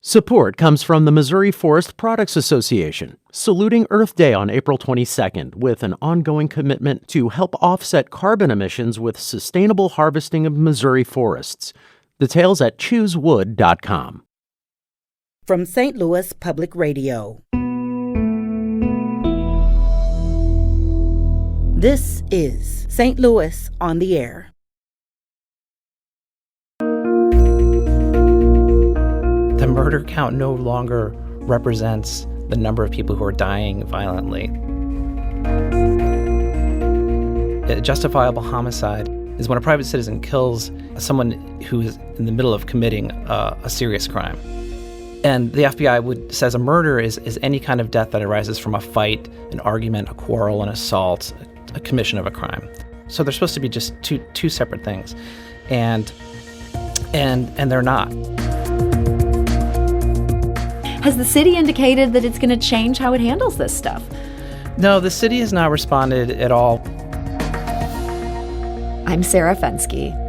Support comes from the Missouri Forest Products Association, saluting Earth Day on April 22nd with an ongoing commitment to help offset carbon emissions with sustainable harvesting of Missouri forests. Details at choosewood.com. From St. Louis Public Radio. This is St. Louis on the Air. The murder count no longer represents the number of people who are dying violently. A justifiable homicide is when a private citizen kills someone who is in the middle of committing a serious crime. And the FBI says a murder is any kind of death that arises from a fight, an argument, a quarrel, an assault, a commission of a crime. So they're supposed to be just two separate things, and they're not. Has the city indicated that it's going to change how it handles this stuff? No, the city has not responded at all. I'm Sarah Fenske.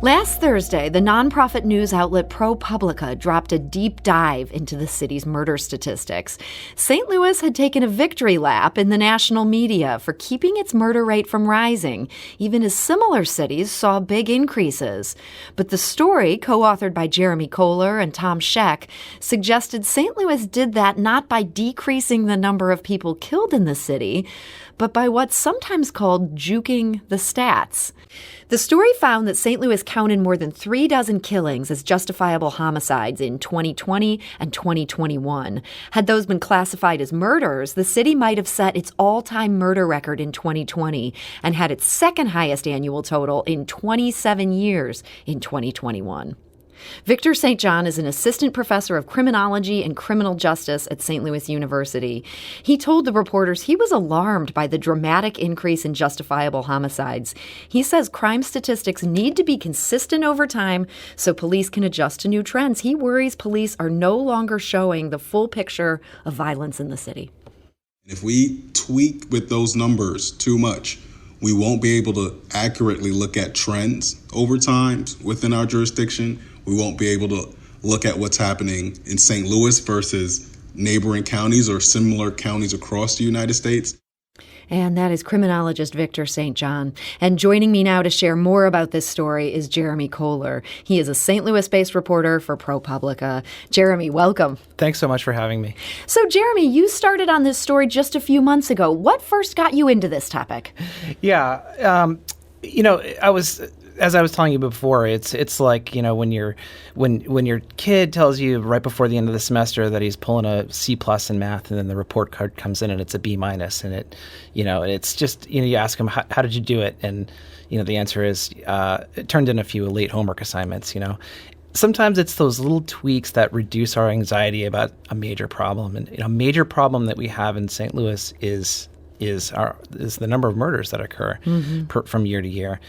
Last Thursday, the nonprofit news outlet ProPublica dropped a deep dive into the city's murder statistics. St. Louis had taken a victory lap in the national media for keeping its murder rate from rising, even as similar cities saw big increases. But the story, co-authored by Jeremy Kohler and Tom Scheck, suggested St. Louis did that not by decreasing the number of people killed in the city, but by what's sometimes called juking the stats. The story found that St. Louis counted more than 36 killings as justifiable homicides in 2020 and 2021. Had those been classified as murders, the city might have set its all-time murder record in 2020 and had its second highest annual total in 27 years in 2021. Victor St. John is an assistant professor of criminology and criminal justice at St. Louis University. He told the reporters he was alarmed by the dramatic increase in justifiable homicides. He says crime statistics need to be consistent over time so police can adjust to new trends. He worries police are no longer showing the full picture of violence in the city. If we tweak with those numbers too much, we won't be able to accurately look at trends over time within our jurisdiction. We won't be able to look at what's happening in St. Louis versus neighboring counties or similar counties across the United States. And that is criminologist Victor St. John. And joining me now to share more about this story is Jeremy Kohler. He is a St. Louis-based reporter for ProPublica. Jeremy, welcome. Thanks so much for having me. So, Jeremy, you started on this story just a few months ago. What first got you into this topic? Yeah, as I was telling you before, it's like, when your kid tells you right before the end of the semester that he's pulling a C+ in math, and then the report card comes in and it's a B-, and it's just, you ask him, how did you do it? And, the answer is, it turned in a few late homework assignments, Sometimes it's those little tweaks that reduce our anxiety about a major problem. And a major problem that we have in St. Louis is the number of murders that occur from year to year.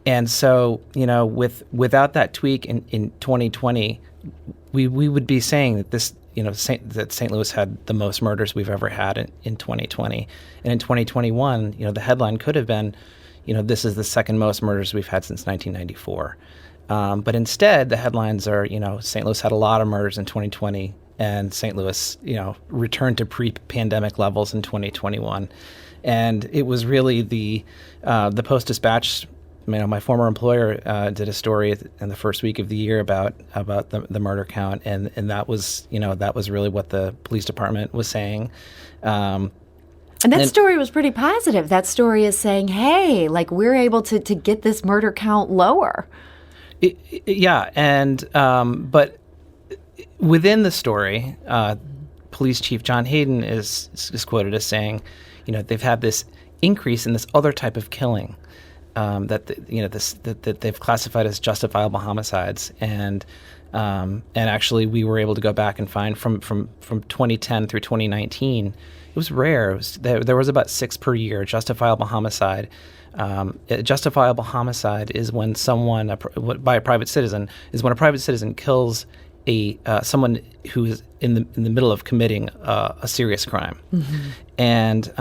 And so, without that tweak in 2020, we would be saying that that St. Louis had the most murders we've ever had in 2020. And in 2021, the headline could have been, this is the second most murders we've had since 1994. But instead, the headlines are, St. Louis had a lot of murders in 2020, and St. Louis, returned to pre-pandemic levels in 2021. And it was really the Post-Dispatch. My former employer did a story in the first week of the year about the murder count, and that was really what the police department was saying. And that story was pretty positive. That story is saying, hey, we're able to get this murder count lower. But within the story, Police Chief John Hayden is quoted as saying, they've had this increase in this other type of killing. That they've classified as justifiable homicides, and actually we were able to go back and find from 2010 through 2019, it was rare. There was about 6 per year. Justifiable homicide. Justifiable homicide is when by a private citizen kills someone who is in the middle of committing a serious crime, and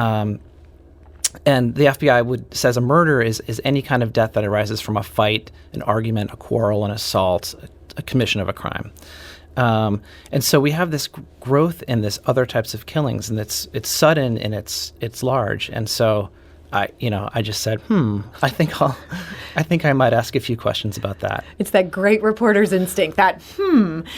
And the FBI says a murder is any kind of death that arises from a fight, an argument, a quarrel, an assault, a commission of a crime. And so we have this growth in this other types of killings, and it's sudden and it's large. And so I just said, I think I might ask a few questions about that. It's that great reporter's instinct, that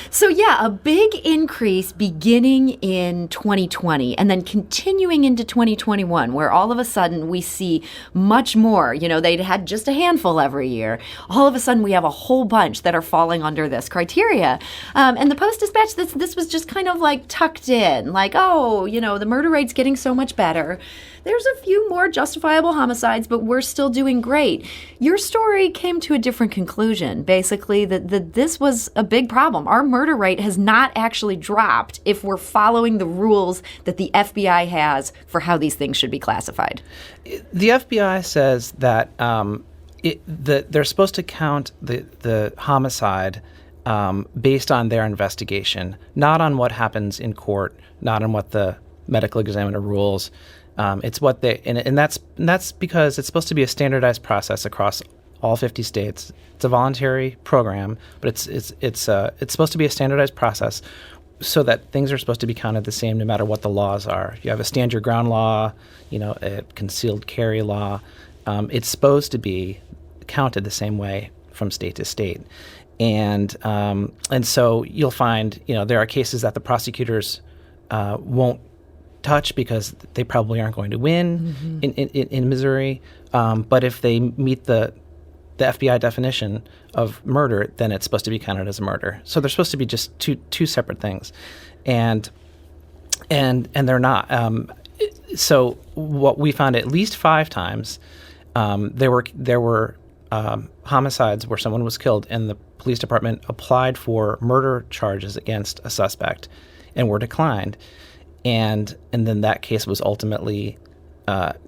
So yeah, a big increase beginning in 2020 and then continuing into 2021, where all of a sudden we see much more. They'd had just a handful every year. All of a sudden we have a whole bunch that are falling under this criteria. And the Post-Dispatch, this was just kind of like tucked in, like, the murder rate's getting so much better. There's a few more justifiable homicides, but we're still doing great. Your story came to a different conclusion, basically, that this was a big problem. Our murder rate has not actually dropped if we're following the rules that the FBI has for how these things should be classified. The FBI says that they're supposed to count the homicide based on their investigation, not on what happens in court, not on what the medical examiner rules. It's what they and that's because it's supposed to be a standardized process across all 50 states. It's a voluntary program, but it's supposed to be a standardized process so that things are supposed to be counted the same no matter what the laws are. You have a stand your ground law, a concealed carry law. It's supposed to be counted the same way from state to state, and so you'll find there are cases that the prosecutors won't touch because they probably aren't going to win in Missouri. But if they meet the FBI definition of murder, then it's supposed to be counted as a murder. So they're supposed to be just two separate things, and they're not. So what we found at least 5 times, there were homicides where someone was killed, and the police department applied for murder charges against a suspect, and were declined. And then that case was ultimately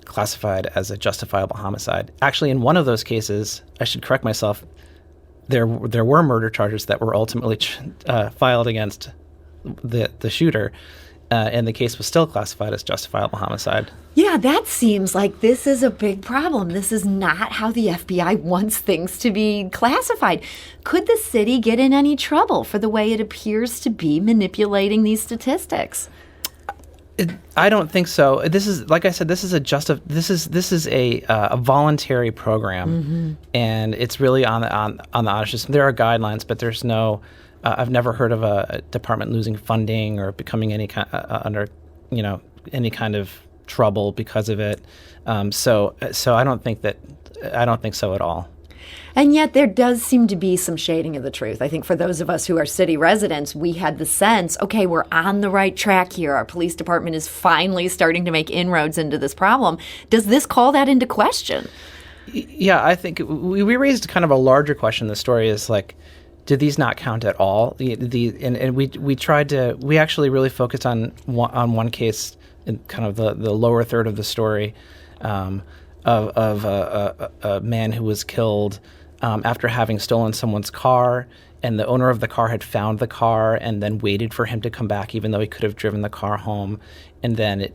classified as a justifiable homicide. Actually, in one of those cases, I should correct myself, there were murder charges that were ultimately filed against the shooter, and the case was still classified as justifiable homicide. Yeah, that seems like this is a big problem. This is not how the FBI wants things to be classified. Could the city get in any trouble for the way it appears to be manipulating these statistics? I don't think so. This is, like I said, this is a voluntary program, and it's really on the honest system. There are guidelines, but there's no. I've never heard of a department losing funding or becoming any kind under any kind of trouble because of it. So I don't think so at all. And yet there does seem to be some shading of the truth. I think for those of us who are city residents, we had the sense, okay, we're on the right track here. Our police department is finally starting to make inroads into this problem. Does this call that into question? Yeah, I think we raised kind of a larger question. The story is like, did these not count at all? And we tried to. We actually really focused on one case in kind of the lower third of the story, of a man who was killed after having stolen someone's car, and the owner of the car had found the car and then waited for him to come back, even though he could have driven the car home. And then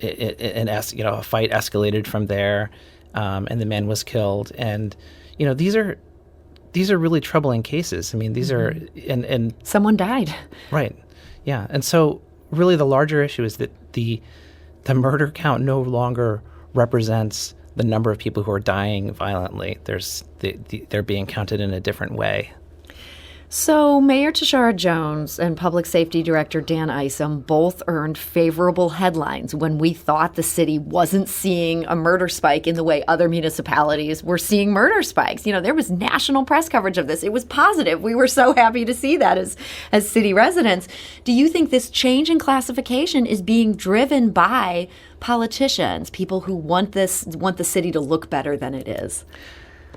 a fight escalated from there, and the man was killed. And these are really troubling cases. I mean, these are and someone died. Right. Yeah. And so really the larger issue is that the murder count no longer represents the number of people who are dying violently. They're being counted in a different way. So Mayor Tashara Jones and Public Safety Director Dan Isom both earned favorable headlines when we thought the city wasn't seeing a murder spike in the way other municipalities were seeing murder spikes. There was national press coverage of this. It was positive. We were so happy to see that as city residents. Do you think this change in classification is being driven by politicians, people who want the city to look better than it is?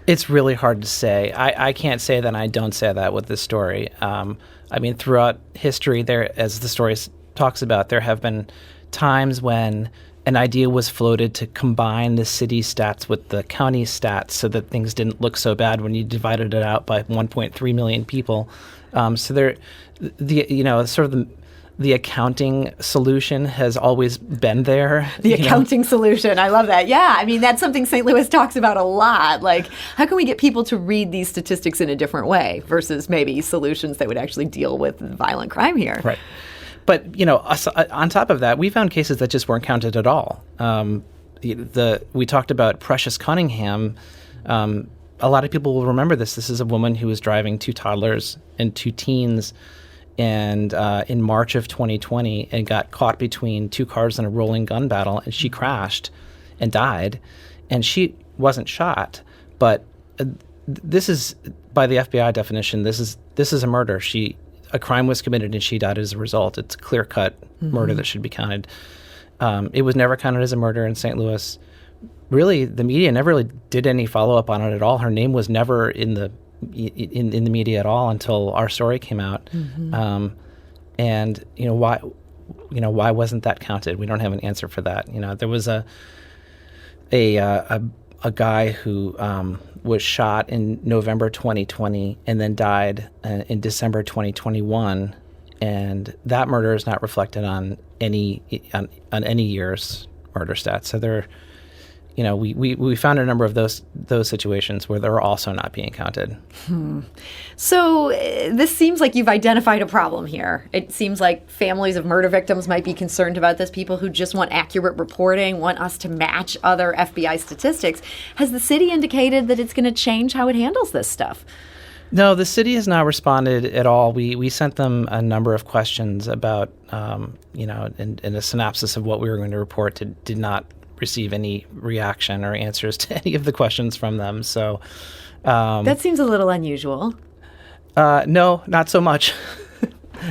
It's really hard to say. I can't say that I don't say that with this story. Throughout history, as the story talks about, there have been times when an idea was floated to combine the city stats with the county stats so that things didn't look so bad when you divided it out by 1.3 million people. the accounting solution has always been there. The accounting solution. I love that. Yeah. I mean, that's something St. Louis talks about a lot. Like, how can we get people to read these statistics in a different way versus maybe solutions that would actually deal with violent crime here? Right. But, on top of that, we found cases that just weren't counted at all. We talked about Precious Cunningham. A lot of people will remember this. This is a woman who was driving 2 toddlers and 2 teens and in March of 2020 and got caught between 2 cars in a rolling gun battle, and she crashed and died. And she wasn't shot, but this is, by the FBI definition, this is a murder. A crime was committed and she died as a result. It's a clear-cut murder that should be counted. It was never counted as a murder in St. Louis. Really, the media never really did any follow-up on it at all. Her name was never in the media at all until our story came out. And why wasn't that counted? We don't have an answer for that. There was a guy who was shot in November 2020 and then died in December 2021, and that murder is not reflected on any year's murder stats. So there. We found a number of those situations where they're also not being counted. So this seems like you've identified a problem here. It seems like families of murder victims might be concerned about this. People who just want accurate reporting, want us to match other FBI statistics. Has the city indicated that it's going to change how it handles this stuff? No, the city has not responded at all. We sent them a number of questions about, and a synopsis of what we were going to report. Did not receive any reaction or answers to any of the questions from them. So that seems a little unusual. No, not so much.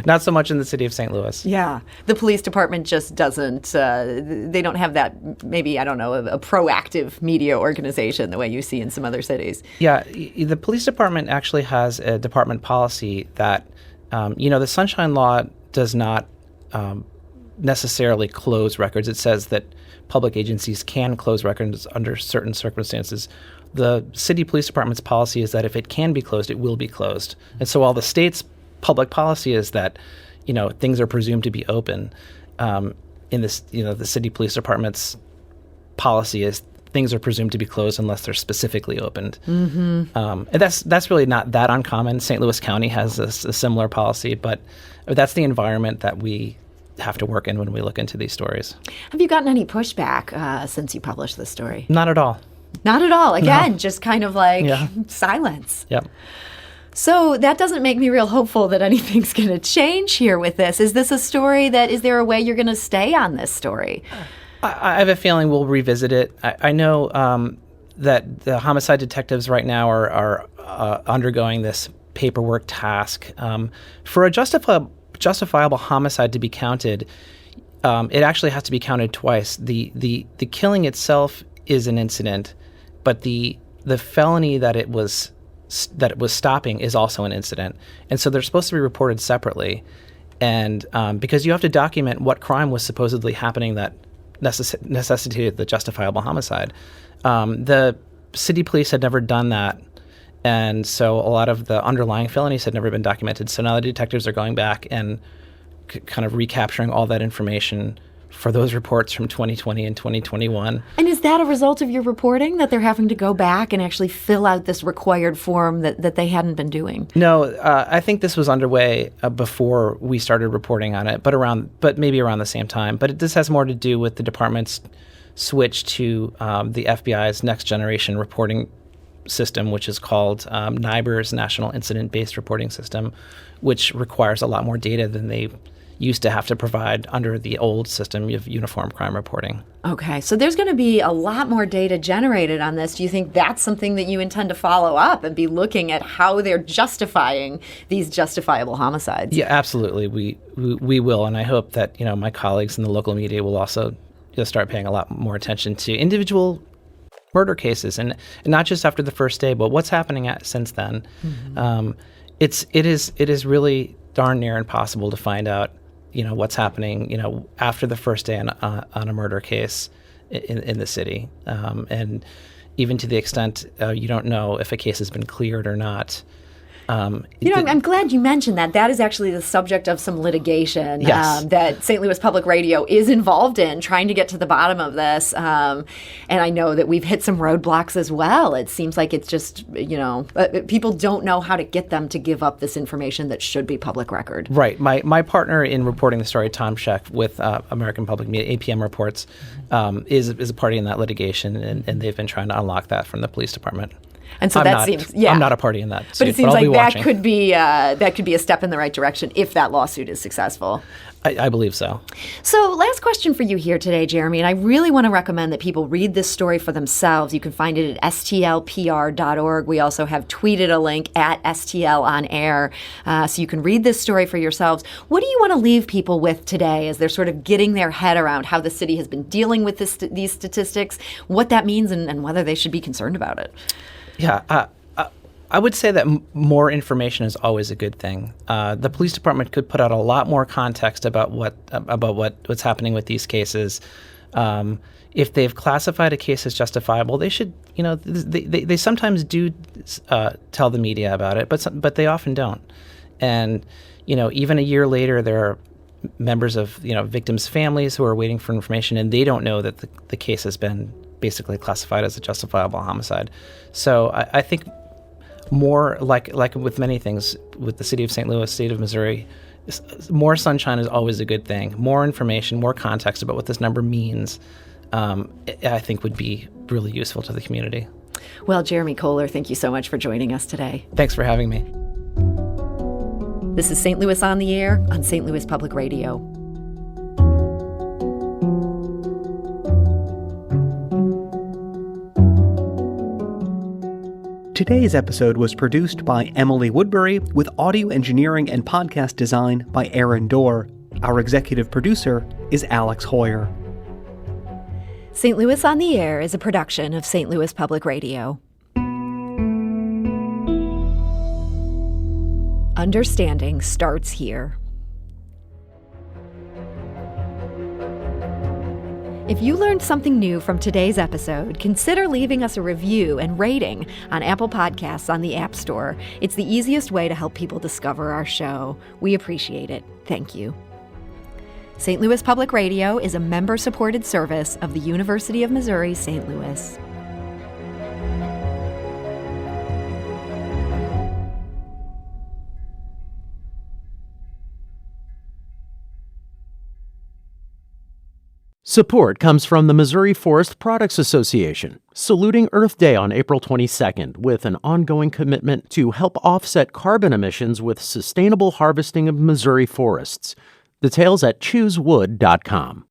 Not so much in the city of St. Louis. Yeah. The police department just doesn't, they don't have that, maybe, a proactive media organization the way you see in some other cities. Yeah. The police department actually has a department policy that, the Sunshine Law does not necessarily close records. It says that public agencies can close records under certain circumstances. The city police department's policy is that if it can be closed, it will be closed. And so while the state's public policy is that, things are presumed to be open, in this, the city police department's policy is things are presumed to be closed unless they're specifically opened. And that's really not that uncommon. St. Louis County has a similar policy, but that's the environment that we have to work in when we look into these stories. Have you gotten any pushback since you published this story? Not at all. Not at all. Again, just kind of like silence. Yep. So that doesn't make me real hopeful that anything's going to change here with this. Is this a story is there a way you're going to stay on this story? I have a feeling we'll revisit it. I know that the homicide detectives right now are undergoing this paperwork task. For a justifiable homicide to be counted, it actually has to be counted twice. The killing itself is an incident, but the felony that it was stopping is also an incident, and so they're supposed to be reported separately. And because you have to document what crime was supposedly happening that necessitated the justifiable homicide, the city police had never done that. And so a lot of the underlying felonies had never been documented. So now the detectives are going back and kind of recapturing all that information for those reports from 2020 and 2021. And is that a result of your reporting, that they're having to go back and actually fill out this required form that they hadn't been doing? No, I think this was underway before we started reporting on it, but maybe around the same time. But this has more to do with the department's switch to the FBI's next generation reporting system, which is called NIBR's National Incident-Based Reporting System, which requires a lot more data than they used to have to provide under the old system of uniform crime reporting. Okay, so there's going to be a lot more data generated on this. Do you think that's something that you intend to follow up and be looking at how they're justifying these justifiable homicides? Yeah, absolutely. We will, and I hope that my colleagues in the local media will also start paying a lot more attention to individual murder cases, and not just after the first day, but what's happening since then. It is really darn near impossible to find out what's happening after the first day on a murder case in the city, and even to the extent you don't know if a case has been cleared or not. I'm glad you mentioned that. That is actually the subject of some litigation that St. Louis Public Radio is involved in, trying to get to the bottom of this. And I know that we've hit some roadblocks as well. It seems like it's just, people don't know how to get them to give up this information that should be public record. Right. My partner in reporting the story, Tom Scheck, with American Public Media, APM Reports, is a party in that litigation, and they've been trying to unlock that from the police department. And so I'm not a party in that suit, but it seems like that could be a step in the right direction if that lawsuit is successful. I believe so. So last question for you here today, Jeremy, and I really want to recommend that people read this story for themselves. You can find it at stlpr.org. We also have tweeted a link at STL on air, so you can read this story for yourselves. What do you want to leave people with today as they're sort of getting their head around how the city has been dealing with these statistics, what that means, and whether they should be concerned about it? Yeah, I would say that more information is always a good thing. The police department could put out a lot more context about what's happening with these cases. If they've classified a case as justifiable, they should. They sometimes do tell the media about it, but they often don't. And even a year later, there are members of victims' families who are waiting for information, and they don't know that the case has been basically classified as a justifiable homicide. So I think more like with many things with the city of St. Louis, state of Missouri, more sunshine is always a good thing. More information, more context about what this number means, I think would be really useful to the community. Well, Jeremy Kohler, thank you so much for joining us today. Thanks for having me. This is St. Louis on the Air on St. Louis Public Radio. Today's episode was produced by Emily Woodbury with audio engineering and podcast design by Aaron Dorr. Our executive producer is Alex Hoyer. St. Louis on the Air is a production of St. Louis Public Radio. Understanding starts here. If you learned something new from today's episode, consider leaving us a review and rating on Apple Podcasts on the App Store. It's the easiest way to help people discover our show. We appreciate it. Thank you. St. Louis Public Radio is a member-supported service of the University of Missouri, St. Louis. Support comes from the Missouri Forest Products Association, saluting Earth Day on April 22nd with an ongoing commitment to help offset carbon emissions with sustainable harvesting of Missouri forests. Details at choosewood.com.